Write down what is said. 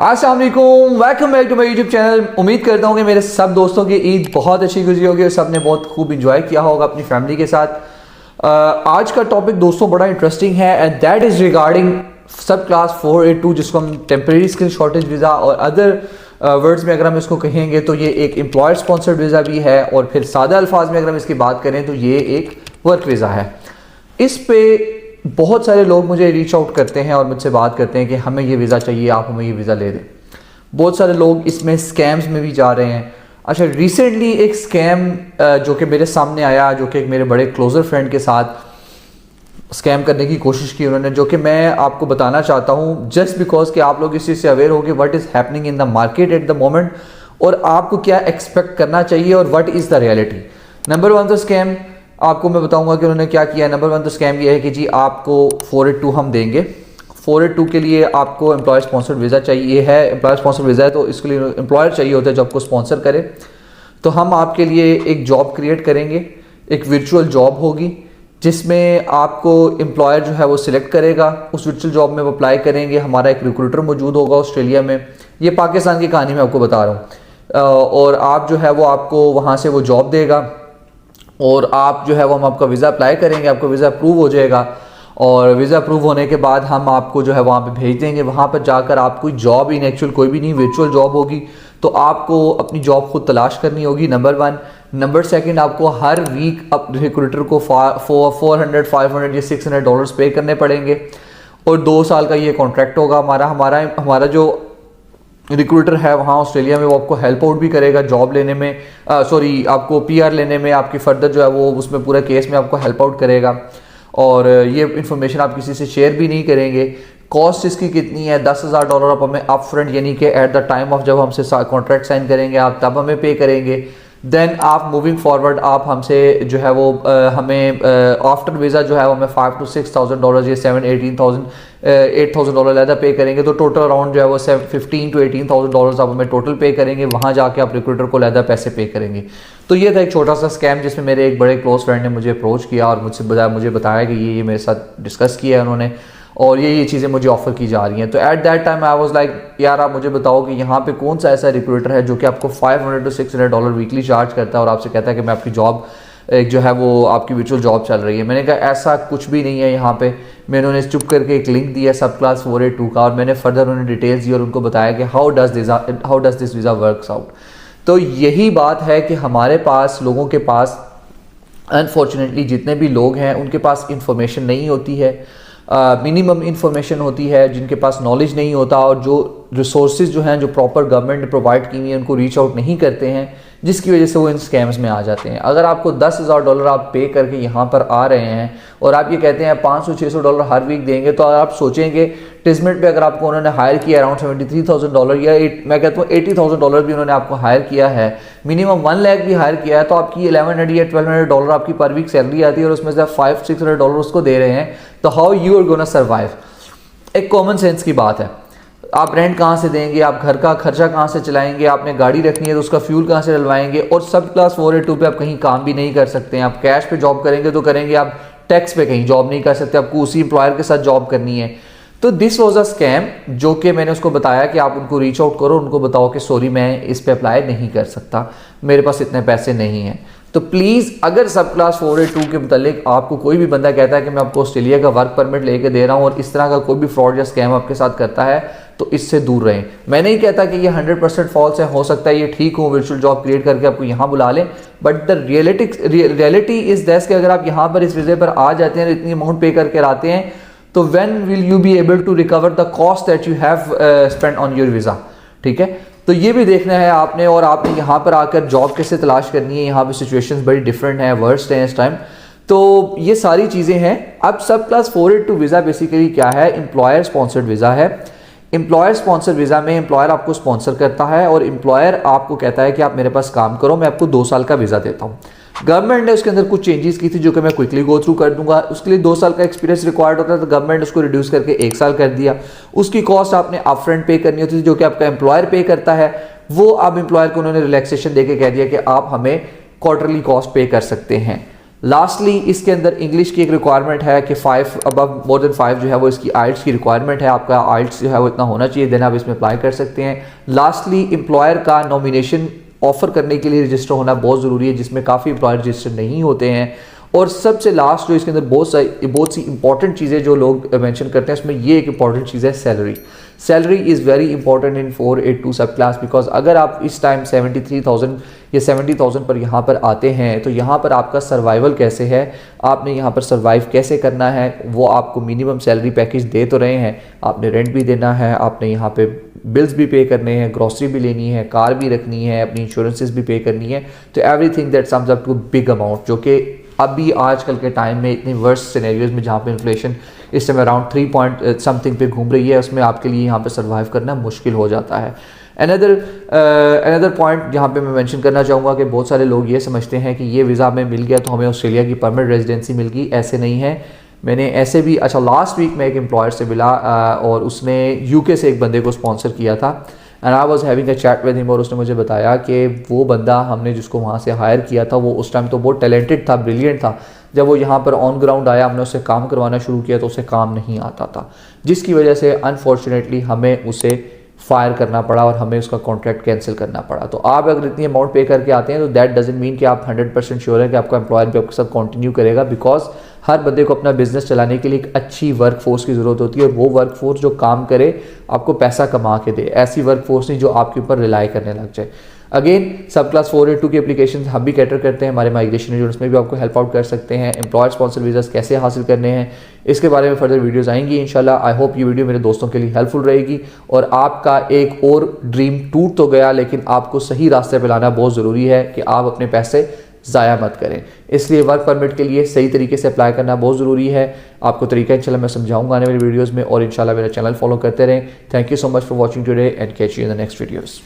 अस्सलाम वालेकुम, welcome back to my YouTube channel. उम्मीद करता हूँ कि मेरे सब दोस्तों की ईद बहुत अच्छी गुजरी होगी और सब ने बहुत खूब इंजॉय किया होगा अपनी फैमिली के साथ। आज का टॉपिक दोस्तों बड़ा इंटरेस्टिंग है एंड दैट इज़ रिगार्डिंग सब क्लास 482 जिसको हम टेम्परेरी स्किल शॉर्टेज वीज़ा और अदर वर्ड्स में अगर हम इसको कहेंगे तो ये एक एम्प्लॉयर स्पॉन्सर्ड वीज़ा भी है और फिर सादा अल्फाज में अगर हम इसकी बात करें तो ये एक वर्क वीज़ा है। इस पे बहुत सारे लोग मुझे रीच आउट करते हैं और मुझसे बात करते हैं कि हमें ये वीज़ा चाहिए, आप हमें ये वीज़ा ले दें। बहुत सारे लोग इसमें स्कैम्स में भी जा रहे हैं। अच्छा, रिसेंटली एक स्कैम जो कि मेरे सामने आया, जो कि एक मेरे बड़े क्लोज़र फ्रेंड के साथ स्कैम करने की कोशिश की उन्होंने, जो कि मैं आपको बताना चाहता हूँ जस्ट बिकॉज कि आप लोग इस चीज़ से अवेयर हो कि what is happening in the market at the moment और आपको क्या एक्सपेक्ट करना चाहिए और what is the reality. Number one तो स्कैम आपको मैं बताऊंगा कि उन्होंने क्या किया। नंबर वन तो स्कैम ये है कि जी आपको 482 हम देंगे। 482 के लिए आपको एम्प्लॉयर स्पॉन्सर्ड वीज़ा चाहिए है। एम्प्लॉयर स्पॉन्सर्ड वीज़ा है तो इसके लिए एम्प्लॉयर चाहिए होता है जो आपको स्पॉन्सर करे। तो हम आपके लिए एक जॉब क्रिएट करेंगे, एक वर्चुअल जॉब होगी जिसमें आपको एम्प्लॉयर जो है वो सिलेक्ट करेगा। उस वर्चुअल जॉब में वो अप्लाई करेंगे। हमारा एक रिक्रूटर मौजूद होगा ऑस्ट्रेलिया में। ये पाकिस्तान की कहानी मैं आपको बता रहा हूँ। और आप जो है वो आपको वहाँ से वो जॉब देगा और आप जो है वो हम आपका वीज़ा अप्लाई करेंगे, आपका वीज़ा अप्रूव हो जाएगा और वीज़ा अप्रूव होने के बाद हम आपको जो है वहाँ पे भेज देंगे। वहाँ पर जाकर आप कोई जॉब इन एक्चुअल कोई भी नहीं, वर्चुअल जॉब होगी तो आपको अपनी जॉब खुद तलाश करनी होगी, नंबर वन। नंबर सेकंड, आपको हर वीक रिक्रूटर को 400, 500 या $600 पे करने पड़ेंगे और 2 साल का ये कॉन्ट्रैक्ट होगा हमारा जो रिक्रूटर है वहाँ ऑस्ट्रेलिया में वो आपको हेल्प आउट भी करेगा जॉब लेने में, आपको पीआर लेने में, आपकी फर्दर जो है वो उसमें पूरा केस में आपको हेल्प आउट करेगा और ये इन्फॉर्मेशन आप किसी से शेयर भी नहीं करेंगे। कॉस्ट इसकी कितनी है? $10,000 आप हमें अप फ्रंट यानी कि एट द टाइम ऑफ जब हमसे कॉन्ट्रैक्ट साइन करेंगे आप तब हमें पे करेंगे। देन आप मूविंग फॉरवर्ड आप हमसे जो है वो हमें आफ्टर वीज़ा जो है वो हमें $5,000 to $6,000 या $8,000 लहदा पे करेंगे। तो टोटल अराउंड जो है वो $15,000 to $18,000 आप हमें टोटल पे करेंगे। वहाँ जाके आप रिक्रूटर को लहदा पैसे पे करेंगे। तो ये था एक छोटा सा स्कैम जिसमें मेरे एक बड़े क्लोज फ्रेंड ने मुझे अप्रोच किया और मुझे बताया कि ये मेरे साथ डिस्कस किया है उन्होंने और ये चीज़ें मुझे ऑफर की जा रही हैं। तो at that time I was like यार आप मुझे बताओ कि यहाँ पे कौन सा ऐसा रिक्रूटर है जो कि आपको $500 to $600 वीकली चार्ज करता है और आपसे कहता है कि मैं आपकी जॉब एक जो है वो आपकी वर्चुअल जॉब चल रही है। मैंने कहा ऐसा कुछ भी नहीं है यहाँ पे। मैंने उन्हें चुप करके एक लिंक दिया सब क्लास 482 का और मैंने फर्दर उन्हें डिटेल्स दी और उनको बताया कि how does this visa works out. तो यही बात है कि हमारे पास लोगों के पास अनफॉर्चुनेटली जितने भी लोग हैं उनके पास इंफॉर्मेशन नहीं होती है, मिनिमम इंफॉर्मेशन होती है, जिनके पास नॉलेज नहीं होता और जो रिसोर्सेज जो हैं जो प्रॉपर गवर्नमेंट ने प्रोवाइड की हुई है उनको रीच आउट नहीं करते हैं, जिसकी वजह से वो इन स्कैम्स में आ जाते हैं। अगर आपको $10,000 आप पे करके यहाँ पर आ रहे हैं और आप ये कहते हैं $500-600 हर वीक देंगे तो आप सोचेंगे टिस्मेट पे अगर आपको उन्होंने हायर किया अराउंड $73,000 या मैं कहता हूँ $80,000 भी उन्होंने आपको हायर किया है, मिनिमम 1 लाख भी हायर किया है तो आपकी $1,100 या $1,200 आपकी पर वीक सैलरी आती है और उसमें से आप $500-600 उसको दे रहे हैं। तो how you are gonna survive? एक कॉमन सेंस की बात है। आप रेंट कहाँ से देंगे, आप घर का खर्चा कहाँ से चलाएंगे, आपने गाड़ी रखनी है तो उसका फ्यूल कहाँ से डलवाएंगे और सब क्लास 482 पे आप कहीं काम भी नहीं कर सकते हैं। आप कैश पे जॉब करेंगे तो करेंगे, आप टैक्स पे कहीं जॉब नहीं कर सकते, आपको उसी एम्प्लॉयर के साथ जॉब करनी है। तो दिस वॉज अ स्कैम जो कि मैंने उसको बताया कि आप उनको रीच आउट करो, उनको बताओ कि सॉरी मैं इस पे अप्लाई नहीं कर सकता, मेरे पास इतने पैसे नहीं हैं। तो प्लीज़ अगर सब क्लास 482 के मुतालिक आपको कोई भी बंदा कहता है कि मैं आपको ऑस्ट्रेलिया का वर्क परमिट लेके दे रहा हूँ और इस तरह का कोई भी फ्रॉड या स्कैम आपके साथ करता है तो इससे दूर रहें। मैं नहीं कहता कि ये 100% फॉल्स है, हो सकता है ये ठीक हो, वर्चुअल जॉब क्रिएट करके आपको यहाँ बुला लें, but the reality is that कि अगर आप यहाँ पर इस वीज़े पर आ जाते हैं, इतनी अमाउंट पे करके आते हैं तो when will you be able to recover the cost that you have spend on your visa? ठीक है, तो ये भी देखना है आपने और आपने यहाँ पर आकर जॉब कैसे तलाश करनी है। यहाँ पे सिचुएशंस बड़ी डिफरेंट हैं, वर्स्ट हैं इस टाइम। तो ये सारी चीज़ें हैं। अब सब क्लास 482 वीज़ा बेसिकली क्या है? एम्प्लॉयर स्पॉन्सर्ड वीज़ा है। एम्प्लॉयर स्पॉन्सर्ड वीज़ा में एम्प्लॉयर आपको स्पॉन्सर करता है और एम्प्लॉयर आपको कहता है कि आप मेरे पास काम करो, मैं आपको 2 साल का वीज़ा देता हूँ। गवर्नमेंट ने उसके अंदर कुछ चेंजेस की थी जो कि मैं क्विकली गो थ्रू कर दूंगा। उसके लिए 2 साल का एक्सपीरियंस रिक्वायर्ड होता है तो गवर्नमेंट उसको रिड्यूस करके 1 साल कर दिया। उसकी कॉस्ट आपने अपफ्रंट पे करनी होती थी जो कि आपका एम्प्लॉयर पे करता है, वो अब एम्प्लॉयर को उन्होंने रिलैक्सेशन देके कह दिया कि आप हमें क्वार्टरली कॉस्ट पे कर सकते हैं। लास्टली इसके अंदर इंग्लिश की एक रिक्वायरमेंट है कि 5 अबव मोर देन 5 जो है वो इसकी आइल्स की रिक्वायरमेंट है, आपका आइल्स जो है वो इतना होना चाहिए, देन आप इसमें अप्लाई कर सकते हैं। लास्टली एम्प्लॉयर का नॉमिनेशन ऑफर करने के लिए रजिस्टर होना बहुत ज़रूरी है, जिसमें काफ़ी एम्प्लॉयर रजिस्टर नहीं होते हैं। और सबसे लास्ट जो इसके अंदर बहुत सी इंपॉर्टेंट चीज़ें जो लोग मेंशन करते हैं, उसमें ये एक इंपॉर्टेंट चीज़ है salary. Salary is very important in 482 सब क्लास, बिकॉज अगर आप इस टाइम 73,000 या 70,000 पर यहाँ पर आते हैं तो यहाँ पर आपका सर्वाइवल कैसे है, आपने यहाँ पर सर्वाइव कैसे करना है, वो आपको मिनिमम सैलरी पैकेज दे तो रहे हैं, आपने रेंट भी देना है, आपने यहाँ पे बिल्स भी पे करने हैं, ग्रॉसरी भी लेनी है, कार भी रखनी है, अपनी इंश्योरेंसेस भी पे करनी है, तो everything that sums up to big amount, जो कि अभी आजकल के टाइम में इतनी वर्स्ट सिनेरियोज में जहाँ पे इन्फ्लेशन इस समय अराउंड 3 पॉइंट समथिंग पे घूम रही है, उसमें आपके लिए यहाँ पे सर्वाइव करना मुश्किल हो जाता है। अनदर पॉइंट जहाँ पे मैं मेंशन करना चाहूँगा कि बहुत सारे लोग ये समझते हैं कि ये वीज़ा हमें मिल गया तो हमें ऑस्ट्रेलिया की परमानेंट रेजिडेंसी मिल गई, ऐसे नहीं है। मैंने ऐसे भी लास्ट वीक में एक एम्प्लॉयर से मिला और उसने यूके से एक बंदे को स्पॉन्सर किया था, and I was having a chat with him, और उसने मुझे बताया कि वो बंदा हमने जिसको वहाँ से हायर किया था वो उस टाइम तो बहुत टैलेंटेड था, ब्रिलियंट था, जब वो यहाँ पर ऑन ग्राउंड आया हमने उससे काम करवाना शुरू किया तो उसे काम नहीं आता था, जिसकी वजह से अनफॉर्चुनेटली हमें उसे फायर करना पड़ा और हमें उसका कॉन्ट्रैक्ट कैंसिल करना पड़ा। तो आप अगर इतनी अमाउंट पे करके आते हैं तो दैट डजंट मीन कि आप 100% श्योर है कि आपका एम्प्लॉयर भी आपके साथ कंटिन्यू करेगा, बिकॉज हर बंदे को अपना बिजनेस चलाने के लिए एक अच्छी वर्क फोर्स की ज़रूरत होती है, और वो वर्क फोर्स जो काम करे, आपको पैसा कमा के दे, ऐसी वर्क फोर्स नहीं जो आपके ऊपर रिलाई करने लग जाए। अगेन सब क्लास 482 की एप्लीकेशन हम भी कैटर करते हैं, हमारे माइग्रेशन एजेंट्स में भी आपको हेल्प आउट कर सकते हैं। एम्प्लॉयर स्पॉन्सर वीज़ास कैसे हासिल करने हैं इसके बारे में फर्दर वीडियोस आएंगी इंशाल्लाह। आई होप ये वीडियो मेरे दोस्तों के लिए हेल्पफुल रहेगी, और आपका एक और ड्रीम टूट तो गया, लेकिन आपको सही रास्ते पर लाना बहुत ज़रूरी है कि आप अपने पैसे ज़ाया मत करें। इसलिए वर्क परमिट के लिए सही तरीके से अप्लाई करना बहुत ज़रूरी है। आपको तरीका इंशाल्लाह मैं समझाऊंगा आने वाली वीडियोस में, और इंशाल्लाह मेरा चैनल फॉलो करते रहें। Thank you so much for watching today and catch you in the next videos.